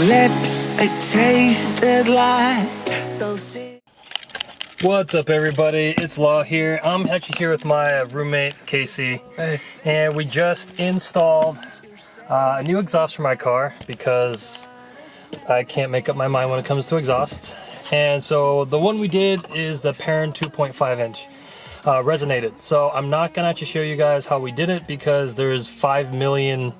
lips, it tasted like those. What's up, everybody? It's Law here. I'm actually here with my roommate, Casey. Hey. And we just installed a new exhaust for my car because I can't make up my mind when it comes to exhausts. And so the one we did is the Perrin 2.5 inch. Resonated. So I'm not gonna actually show you guys how we did it because there's 5 million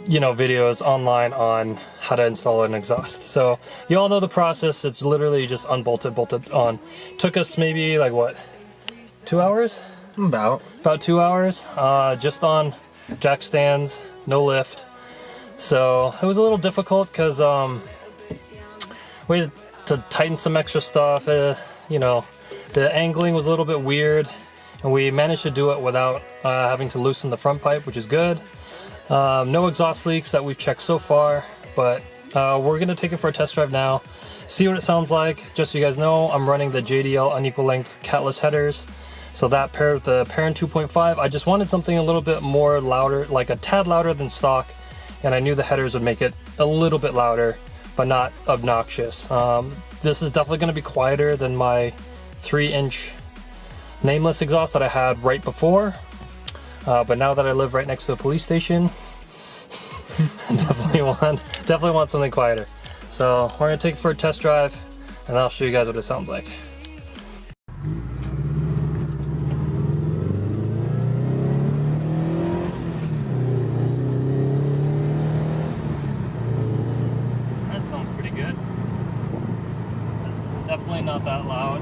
videos online on how to install an exhaust. So you all know the process. It's literally just unbolted, bolted on. Took us maybe like what, 2 hours? About 2 hours, just on jack stands, no lift. So it was a little difficult because we had to tighten some extra stuff. The angling was a little bit weird, and we managed to do it without having to loosen the front pipe, which is good. No exhaust leaks that we've checked so far, but we're gonna take it for a test drive now, see what it sounds like. Just so you guys know, I'm running the JDL unequal length catless headers, so that paired with the Perrin 2.5. I just wanted something a little bit more louder, like a tad louder than stock, and I knew the headers would make it a little bit louder, but not obnoxious. This is definitely gonna be quieter than my 3-inch nameless exhaust that I had right before. But now that I live right next to a police station, definitely want something quieter. So we're gonna take it for a test drive, and I'll show you guys what it sounds like. That sounds pretty good. It's definitely not that loud,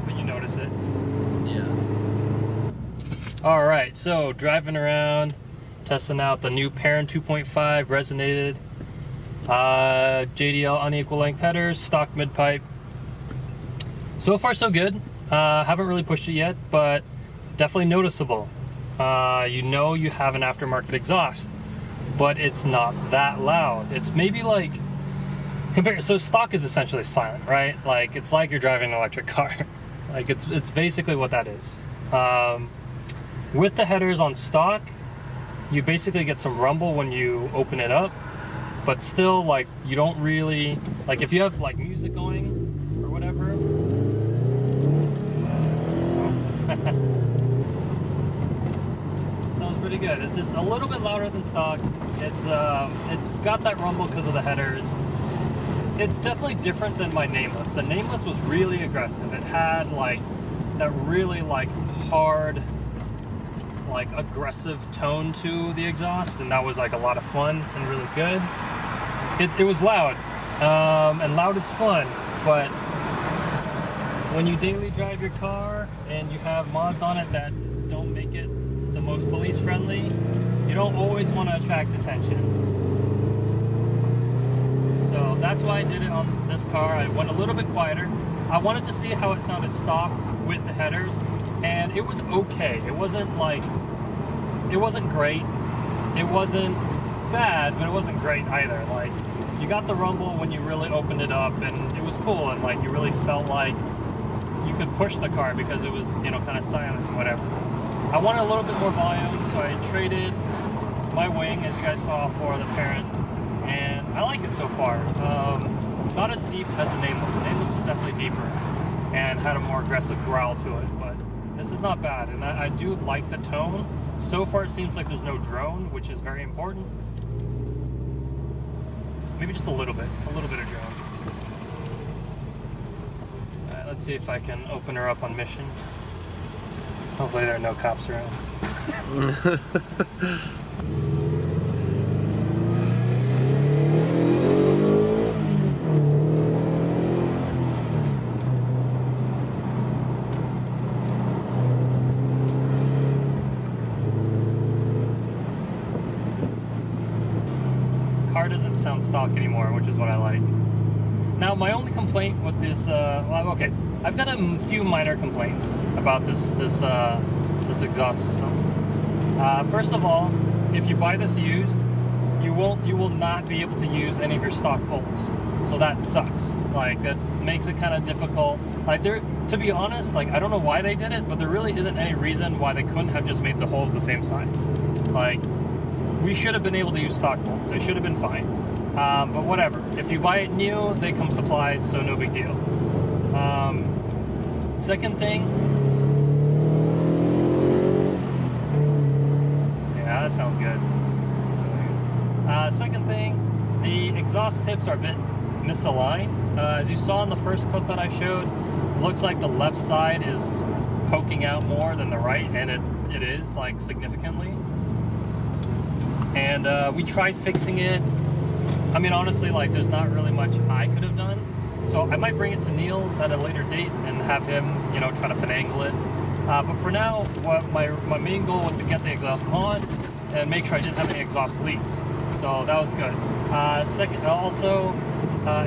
but you notice it. yeah. Alright, so driving around, testing out the new Perrin 2.5 resonated, JDL unequal length headers, stock mid pipe. So far so good. Haven't really pushed it yet, but definitely noticeable. You have an aftermarket exhaust, but it's not that loud. It's maybe like, so stock is essentially silent, right? Like, it's like you're driving an electric car. Like, it's basically what that is. With the headers on stock, you basically get some rumble when you open it up, but still, like, you don't really, like, if you have like music going or whatever. Sounds pretty good. It's a little bit louder than stock. It's got that rumble because of the headers. It's definitely different than my nameless. The nameless was really aggressive. It had like that really like hard, like aggressive tone to the exhaust, and that was like a lot of fun and really good. It was loud, and loud is fun, but when you daily drive your car and you have mods on it that don't make it the most police friendly, you don't always want to attract attention. So that's why I did it on this car. I went a little bit quieter. I wanted to see how it sounded stock with the headers, and it was okay. It wasn't great. It wasn't bad, but it wasn't great either. Like, you got the rumble when you really opened it up, and it was cool, and like you really felt like you could push the car because it was, kind of silent and whatever. I wanted a little bit more volume, so I traded my wing, as you guys saw, for the Perrin, and I like it so far. Not as deep as the nameless. The nameless was definitely deeper and had a more aggressive growl to it, but this is not bad, and I do like the tone. So far it seems like there's no drone, which is very important. Maybe just a little bit of drone. Alright, let's see if I can open her up on mission. Hopefully there are no cops around. Car doesn't sound stock anymore, which is what I like. Now, my only complaint with this, okay, I've got a few minor complaints about this exhaust system. First of all, if you buy this used, you will not be able to use any of your stock bolts. So that sucks. Like, that makes it kind of difficult. Like, to be honest, like, I don't know why they did it, but there really isn't any reason why they couldn't have just made the holes the same size. Like, we should have been able to use stock bolts. It should have been fine. But whatever. If you buy it new, they come supplied, so no big deal. Second thing. Yeah, that sounds good. Second thing, the exhaust tips are a bit misaligned. As you saw in the first clip that I showed, it looks like the left side is poking out more than the right, and it is, like, significantly. And we tried fixing it. I mean, honestly, like, there's not really much I could have done. So I might bring it to Neil's at a later date and have him, you know, try to finagle it. But for now, what my main goal was to get the exhaust on and make sure I didn't have any exhaust leaks. So that was good. Second, also,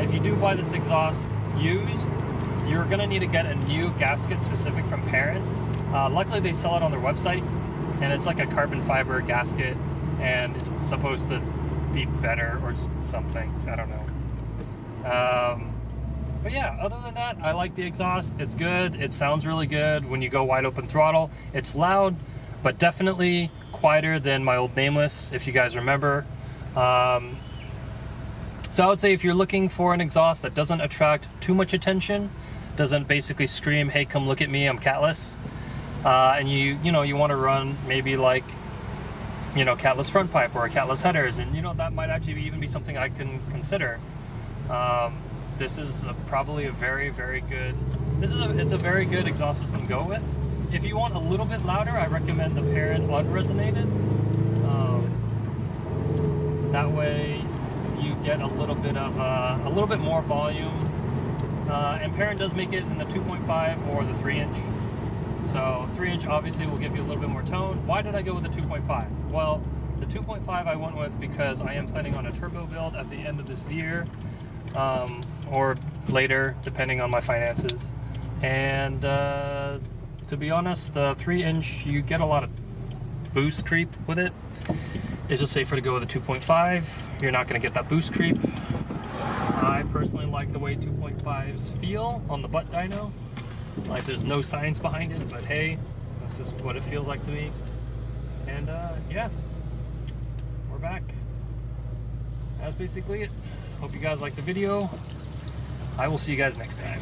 if you do buy this exhaust used, you're gonna need to get a new gasket specific from Perrin. Luckily, they sell it on their website, and it's like a carbon fiber gasket, and it's supposed to be better or something. I don't know. But yeah, other than that, I like the exhaust. It's good. It sounds really good when you go wide open throttle. It's loud, but definitely quieter than my old Nameless, if you guys remember. So I would say if you're looking for an exhaust that doesn't attract too much attention, doesn't basically scream, hey, come look at me, I'm catless, and you know, you want to run maybe like, you know, catless front pipe or catless headers, and you know, that might actually even be something I can consider. This is probably a very, very good, it's a very good exhaust system to go with. If you want a little bit louder, I recommend the Perrin unresonated. That way you get a little bit of, a little bit more volume. And Perrin does make it in the 2.5 or the 3-inch. So 3-inch obviously will give you a little bit more tone. Why did I go with the 2.5? Well, the 2.5 I went with because I am planning on a turbo build at the end of this year. Or later, depending on my finances. And to be honest, the 3-inch, you get a lot of boost creep with it. It's just safer to go with a 2.5. You're not going to get that boost creep. I personally like the way 2.5s feel on the butt dyno. Like, there's no science behind it, but hey, that's just what it feels like to me. And yeah, we're back. That's basically it. Hope you guys liked the video. I will see you guys next time.